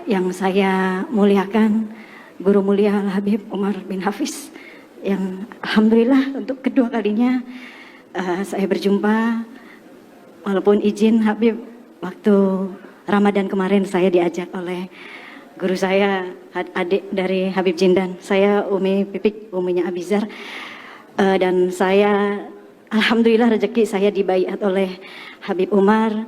Yang saya muliakan Guru Mulia Al-Habib Umar bin Hafiz, yang alhamdulillah untuk kedua kalinya saya berjumpa. Walaupun izin Habib, waktu Ramadan kemarin saya diajak oleh guru saya, adik dari Habib Jindan, saya Umi Pipik, uminya Abizar, dan saya alhamdulillah rezeki saya dibaiat oleh Habib Umar,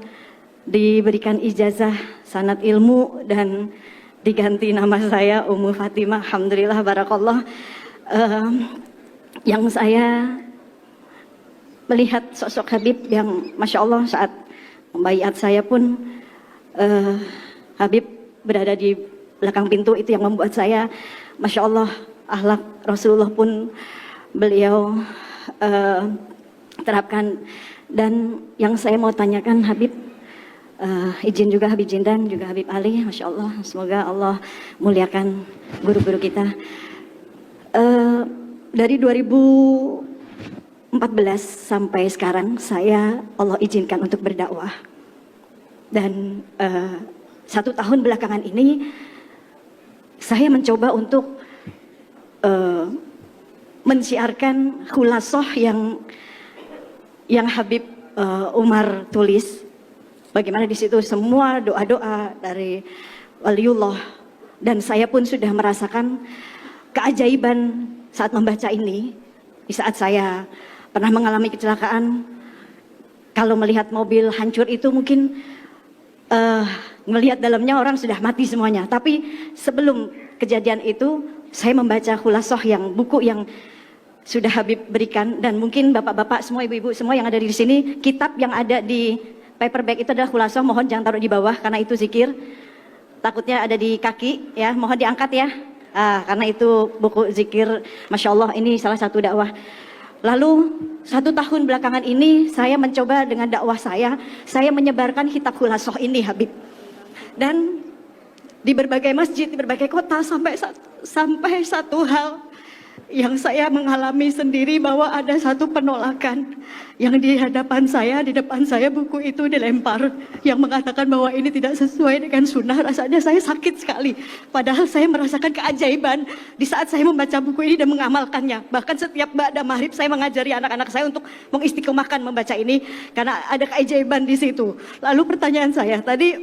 diberikan ijazah sanad ilmu dan diganti nama saya Ummu Fatimah. Alhamdulillah, barakallah. Yang saya melihat sosok Habib yang Masya Allah, saat membaiat saya pun Habib berada di belakang pintu, itu yang membuat saya Masya Allah, akhlak Rasulullah pun beliau terapkan. Dan yang saya mau tanyakan Habib, izin juga Habib Jindan, juga Habib Ali, Masya Allah, semoga Allah muliakan guru-guru kita. Dari 2014 sampai sekarang saya Allah izinkan untuk berdakwah. Dan 1 tahun belakangan ini saya mencoba untuk mensiarkan khulasoh yang Habib Umar tulis. Bagaimana di situ semua doa-doa dari waliullah, dan saya pun sudah merasakan keajaiban saat membaca ini. Di saat saya pernah mengalami kecelakaan, kalau melihat mobil hancur itu mungkin melihat dalamnya orang sudah mati semuanya. Tapi sebelum kejadian itu saya membaca khulasoh, yang buku yang sudah Habib berikan, dan mungkin bapak-bapak semua, ibu-ibu semua yang ada di sini, kitab yang ada di paperback itu adalah khulasoh. Mohon jangan taruh di bawah karena itu zikir, takutnya ada di kaki ya, mohon diangkat ya, karena itu buku zikir. Masya Allah, ini salah satu dakwah. Lalu 1 tahun belakangan ini saya mencoba dengan dakwah saya menyebarkan kitab khulasoh ini Habib, dan di berbagai masjid, di berbagai kota, sampai satu hal yang saya mengalami sendiri, bahwa ada satu penolakan yang di hadapan saya, di depan saya buku itu dilempar, yang mengatakan bahwa ini tidak sesuai dengan sunnah. Rasanya saya sakit sekali, padahal saya merasakan keajaiban di saat saya membaca buku ini dan mengamalkannya. Bahkan setiap ba'da maghrib saya mengajari anak-anak saya untuk mengistiqomahkan membaca ini, karena ada keajaiban di situ. Lalu pertanyaan saya tadi,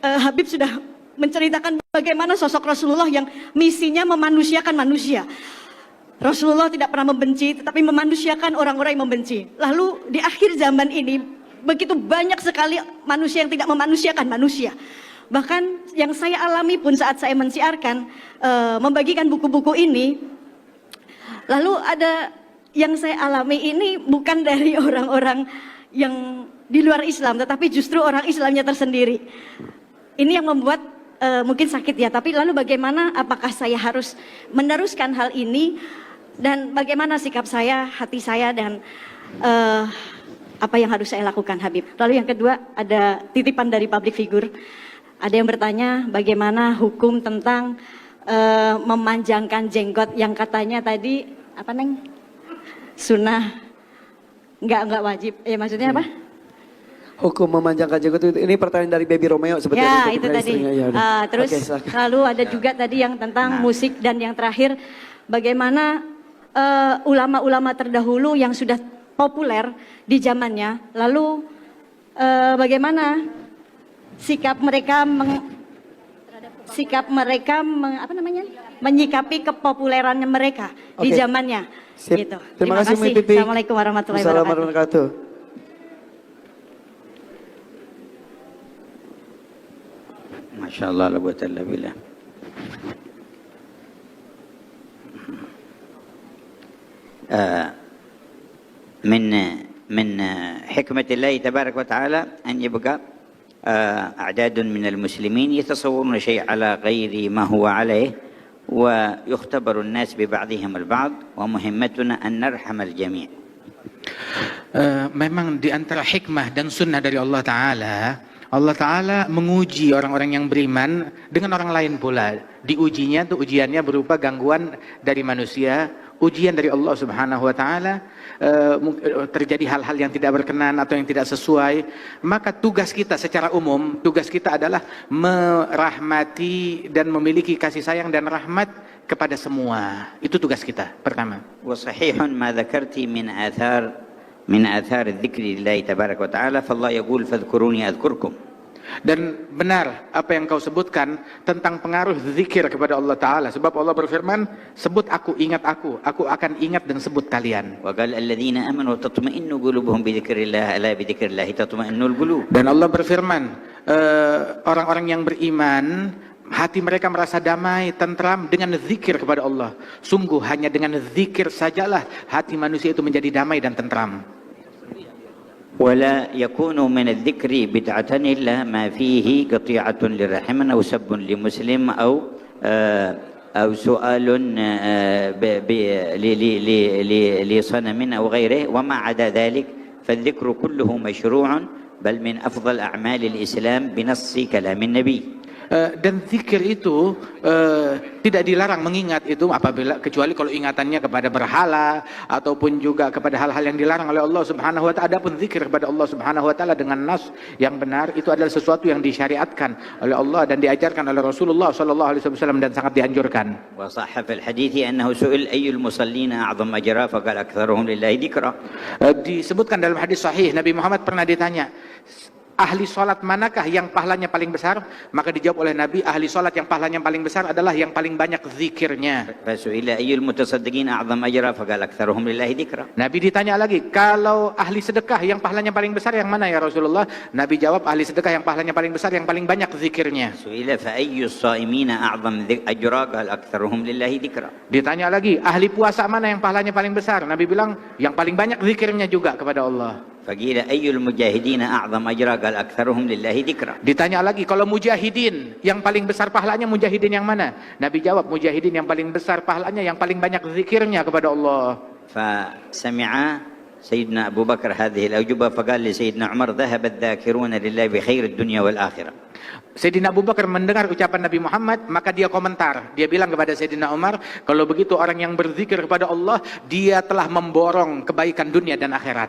Habib sudah menceritakan bagaimana sosok Rasulullah yang misinya memanusiakan manusia. Rasulullah tidak pernah membenci, tetapi memanusiakan orang-orang yang membenci. Lalu di akhir zaman ini begitu banyak sekali manusia yang tidak memanusiakan manusia. Bahkan yang saya alami pun saat saya mensiarkan, membagikan buku-buku ini, lalu ada yang saya alami ini bukan dari orang-orang yang di luar Islam, tetapi justru orang Islamnya tersendiri. Ini yang membuat mungkin sakit ya, tapi lalu bagaimana, apakah saya harus meneruskan hal ini, dan bagaimana sikap saya, hati saya, dan apa yang harus saya lakukan Habib. Lalu yang kedua, ada titipan dari public figure. Ada yang bertanya bagaimana hukum tentang memanjangkan jenggot, yang katanya tadi apa Neng? Sunnah, enggak wajib. Maksudnya apa? Hukum memanjangkan jenggot itu, ini pertanyaan dari Baby Romeo sebetulnya. Ya, itu tadi. Terus lalu ada juga tadi yang tentang musik, dan yang terakhir bagaimana ulama-ulama terdahulu yang sudah populer di zamannya, lalu bagaimana sikap mereka menyikapi kepopulerannya mereka di zamannya. Gitu. Terima kasih. Assalamualaikum warahmatullahi wabarakatuh. Masya Allah, la quwwata illa billah. من حكمة الله تبارك وتعالى أن يبقى أعداد من المسلمين يتصورون شيء على غير ما هو عليه، ويختبر الناس ببعضهم البعض، ومهمتنا أن نرحم الجميع. Memang di antara hikmah dan sunnah dari Allah Ta'ala menguji orang-orang yang beriman dengan orang lain pula. Diujinya tuh, ujiannya berupa gangguan dari manusia ujian dari Allah Subhanahu wa taala, terjadi hal-hal yang tidak berkenan atau yang tidak sesuai, maka tugas kita secara umum, tugas kita adalah merahmati dan memiliki kasih sayang dan rahmat kepada semua. Itu tugas kita pertama. وصحيح ما ذكرت من آثار الذكر لله تبارك وتعالى فالله يقول فاذكروني أذكركم. Dan benar apa yang kau sebutkan tentang pengaruh zikir kepada Allah Ta'ala. Sebab Allah berfirman, sebut aku, ingat aku akan ingat dan sebut kalian. وقال الذين آمنوا تطمئن قلوبهم بذكر الله ألا بذكر الله تطمئن القلوب. Dan Allah berfirman, orang-orang yang beriman, hati mereka merasa damai, tentram dengan zikir kepada Allah. Sungguh hanya dengan zikir sajalah hati manusia itu menjadi damai dan tentram. ولا يكون من الذكر بدعة إلا ما فيه قطيعة للرحم أو سب لمسلم أو سؤال لصنم أو غيره وما عدا ذلك فالذكر كله مشروع بل من أفضل أعمال الإسلام بنص كلام النبي. Dan zikir itu tidak dilarang mengingat itu apabila kecuali kalau ingatannya kepada berhala ataupun juga kepada hal-hal yang dilarang oleh Allah Subhanahu wa taala. Adapun zikir kepada Allah Subhanahu wa taala dengan nas yang benar itu adalah sesuatu yang disyariatkan oleh Allah dan diajarkan oleh Rasulullah sallallahu alaihi wasallam dan sangat dianjurkan. وصح في الحديث أنه سئل أي المصلين أعظم أجرا فقال أكثرهم لله ذكرا. Disebutkan dalam hadis sahih Nabi Muhammad pernah ditanya, ahli salat manakah yang pahalanya paling besar? Maka dijawab oleh Nabi, ahli salat yang pahalanya paling besar adalah yang paling banyak zikirnya. فسئل أي المتصدقين أعظم أجرا فقال أكثرهم لله ذكرا. Nabi ditanya lagi, kalau ahli sedekah yang pahalanya paling besar yang mana ya Rasulullah? Nabi jawab, ahli sedekah yang pahalanya paling besar yang paling banyak zikirnya. سئل فأي الصائمين أعظم أجرا قال أكثرهم لله ذكرا. Ditanya lagi, ahli puasa mana yang pahalanya paling besar? Nabi bilang, yang paling banyak zikirnya juga kepada Allah. فقيل أي المجاهدين أعظم أجرا قال أكثرهم لله ذكرا. Ditanya lagi, kalau mujahidin yang paling besar pahalanya mujahidin yang mana? Nabi jawab, mujahidin yang paling besar pahalanya yang paling banyak zikirnya kepada Allah. فسمع سيدنا أبو بكر هذه الأجوبة فقال لسيدنا عمر ذهب الذاكرون لله بخير الدنيا والآخرة. Sayyidina Abu Bakar mendengar ucapan Nabi Muhammad, maka dia komentar. Dia bilang kepada Sayyidina Umar, kalau begitu orang yang berzikir kepada Allah, dia telah memborong kebaikan dunia dan akhirat.